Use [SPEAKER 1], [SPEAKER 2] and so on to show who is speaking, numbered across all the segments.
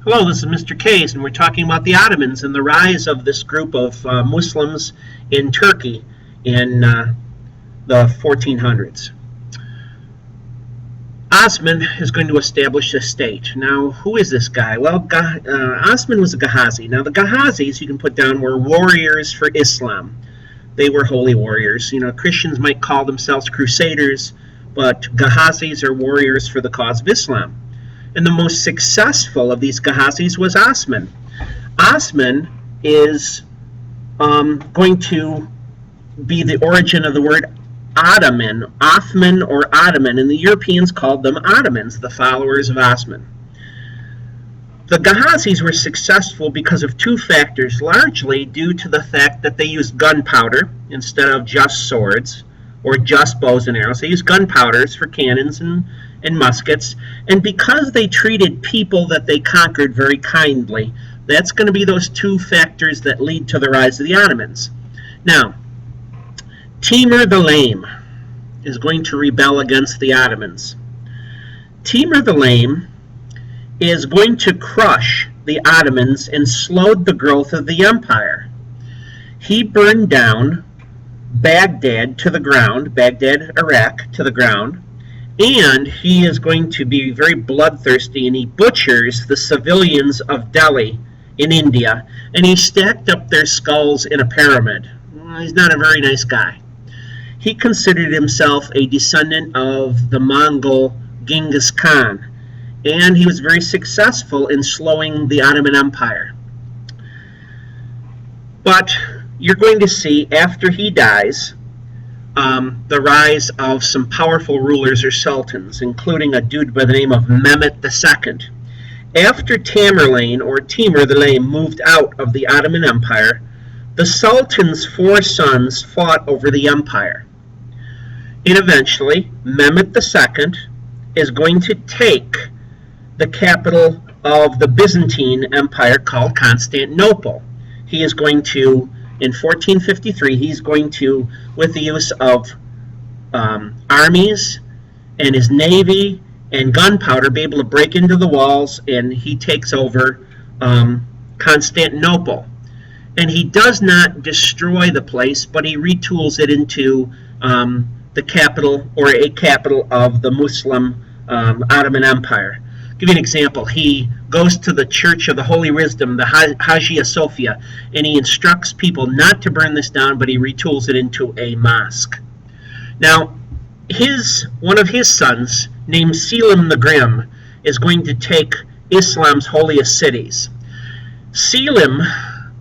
[SPEAKER 1] Hello, this is Mr. Case, and we're talking about the Ottomans and the rise of this group of Muslims in Turkey in the 1400s. Osman is going to establish a state. Now, who is this guy? Well, Osman was a Ghazi. Now, the Ghazis, you can put down, were warriors for Islam. They were holy warriors. You know, Christians might call themselves crusaders, but Ghazis are warriors for the cause of Islam. And the most successful of these Ghazis was Osman. Osman is going to be the origin of the word Ottoman, Othman or Ottoman, and the Europeans called them Ottomans, the followers of Osman. The Ghazis were successful because of two factors, largely due to the fact that they used gunpowder instead of just swords or just bows and arrows. They used gunpowders for cannons and muskets, and because they treated people that they conquered very kindly, that's going to be those two factors that lead to the rise of the Ottomans. Now, Timur the Lame is going to rebel against the Ottomans. Timur the Lame is going to crush the Ottomans and slowed the growth of the empire. He burned down Baghdad to the ground, Baghdad, Iraq, to the ground, and he is going to be very bloodthirsty, and he butchers the civilians of Delhi in India, and he stacked up their skulls in a pyramid. He's not a very nice guy. He considered himself a descendant of the Mongol Genghis Khan, and he was very successful in slowing the Ottoman Empire. But you're going to see, after he dies, the rise of some powerful rulers or sultans, including a dude by the name of Mehmet II. After Tamerlane, or Timur the Lame, moved out of the Ottoman Empire, the Sultan's four sons fought over the empire. And eventually, Mehmet II is going to take the capital of the Byzantine Empire called Constantinople. He is going to, in 1453, he's going to, with the use of armies and his navy and gunpowder, be able to break into the walls, and he takes over Constantinople. And he does not destroy the place, but he retools it into the capital, or a capital, of the Muslim Ottoman Empire. I'll give you an example. He goes to the Church of the Holy Wisdom, the Hagia Sophia, and he instructs people not to burn this down, but he retools it into a mosque. Now, one of his sons, named Selim the Grim, is going to take Islam's holiest cities. Selim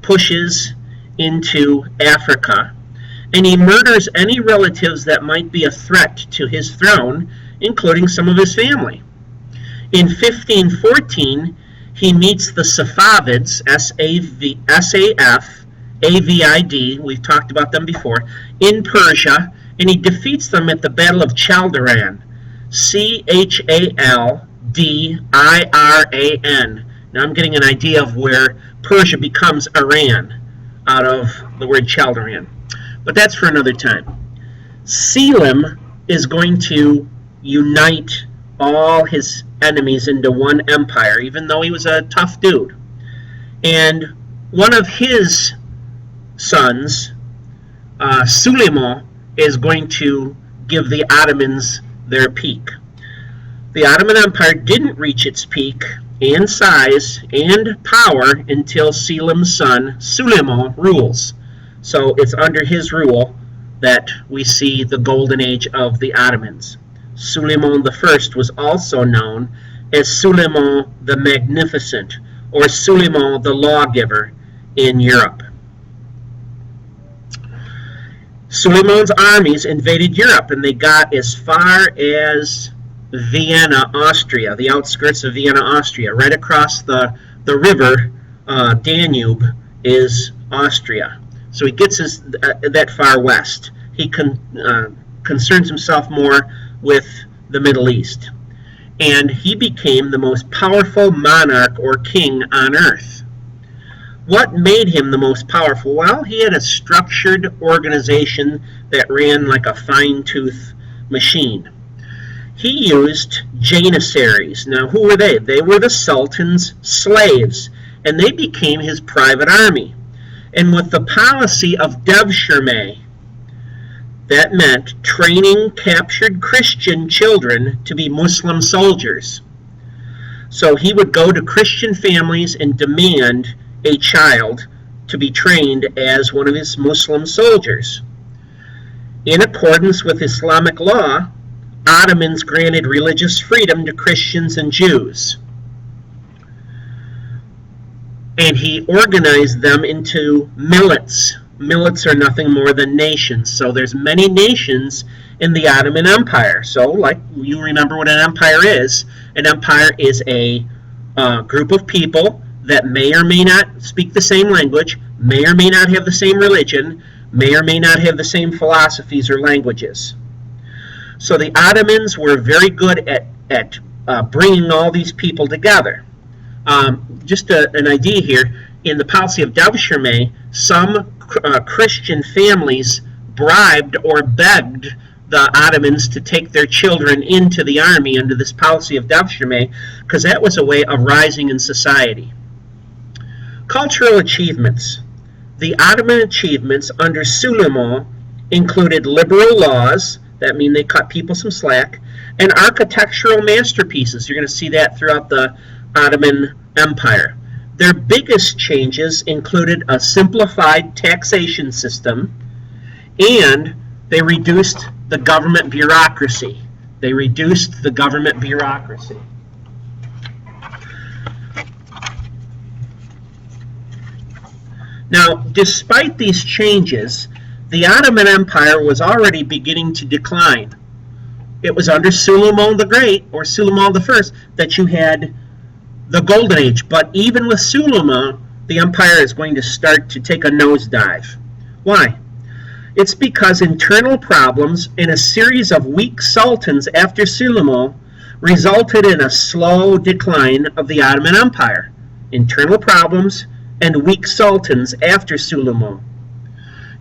[SPEAKER 1] pushes into Africa, and he murders any relatives that might be a threat to his throne, including some of his family. In 1514, he meets the Safavids, S-A-F-A-V-I-D, we've talked about them before, in Persia, and he defeats them at the Battle of Chaldiran, C-H-A-L-D-I-R-A-N. Now I'm getting an idea of where Persia becomes Iran out of the word Chaldiran. But that's for another time. Selim is going to unite all his enemies into one empire, even though he was a tough dude. And one of his sons, Suleiman, is going to give the Ottomans their peak. The Ottoman Empire didn't reach its peak in size and power until Selim's son, Suleiman, rules. So it's under his rule that we see the golden age of the Ottomans. Suleiman I was also known as Suleiman the Magnificent, or Suleiman the Lawgiver in Europe. Suleiman's armies invaded Europe, and they got as far as Vienna, Austria, the outskirts of Vienna, Austria. Right across the river, Danube, is Austria. So he gets that far west. He concerns himself more with the Middle East. And he became the most powerful monarch or king on earth. What made him the most powerful? Well, he had a structured organization that ran like a fine-tooth machine. he used janissaries. Now, who were they? They were the Sultan's slaves, and they became his private army. And with the policy of devshirme, that meant training captured Christian children to be Muslim soldiers. So he would go to Christian families and demand a child to be trained as one of his Muslim soldiers. In accordance with Islamic law, Ottomans granted religious freedom to Christians and Jews. And he organized them into millets. Millets are nothing more than nations. So there's many nations in the Ottoman Empire. So, like you remember what an empire is. An empire is a group of people that may or may not speak the same language, may or may not have the same religion, may or may not have the same philosophies or languages. So the Ottomans were very good at bringing all these people together. Just an idea here, in the policy of devshirme, some Christian families bribed or begged the Ottomans to take their children into the army under this policy of devshirme, because that was a way of rising in society. Cultural achievements. The Ottoman achievements under Suleiman included liberal laws, that mean they cut people some slack, and architectural masterpieces. You're going to see that throughout the Ottoman Empire. Their biggest changes included a simplified taxation system, and they reduced the government bureaucracy. They reduced the government bureaucracy. Now, despite these changes, the Ottoman Empire was already beginning to decline. It was under Suleiman the Great, or Suleiman the First, that you had the Golden Age. But even with Suleiman, the empire is going to start to take a nosedive. Why? It's because internal problems and a series of weak sultans after Suleiman resulted in a slow decline of the Ottoman Empire. Internal problems and weak sultans after Suleiman.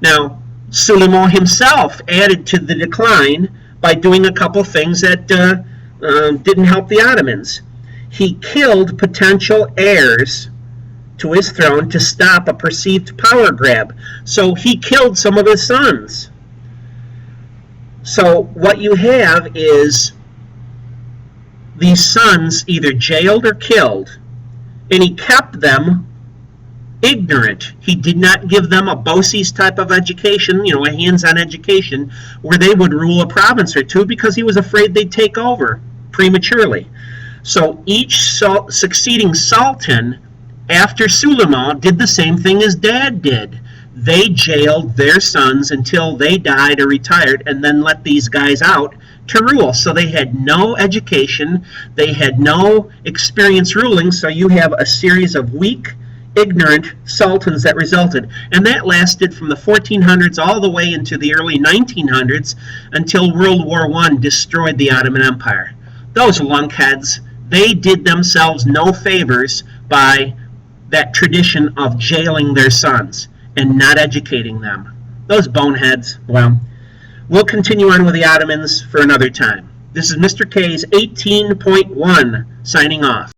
[SPEAKER 1] Now, Suleiman himself added to the decline by doing a couple things that didn't help the Ottomans. He killed potential heirs to his throne to stop a perceived power grab. So he killed some of his sons. So what you have is these sons either jailed or killed, and he kept them ignorant. He did not give them a BOCES type of education, a hands-on education, where they would rule a province or two, because he was afraid they'd take over prematurely. So each succeeding sultan after Suleiman did the same thing as Dad did. They jailed their sons until they died or retired, and then let these guys out to rule. So they had no education, they had no experience ruling, so you have a series of weak, ignorant sultans that resulted. And that lasted from the 1400s all the way into the early 1900s until World War I destroyed the Ottoman Empire. Those lunkheads, they did themselves no favors by that tradition of jailing their sons and not educating them. Those boneheads. Well, we'll continue on with the Ottomans for another time. This is Mr. K's 18.1 signing off.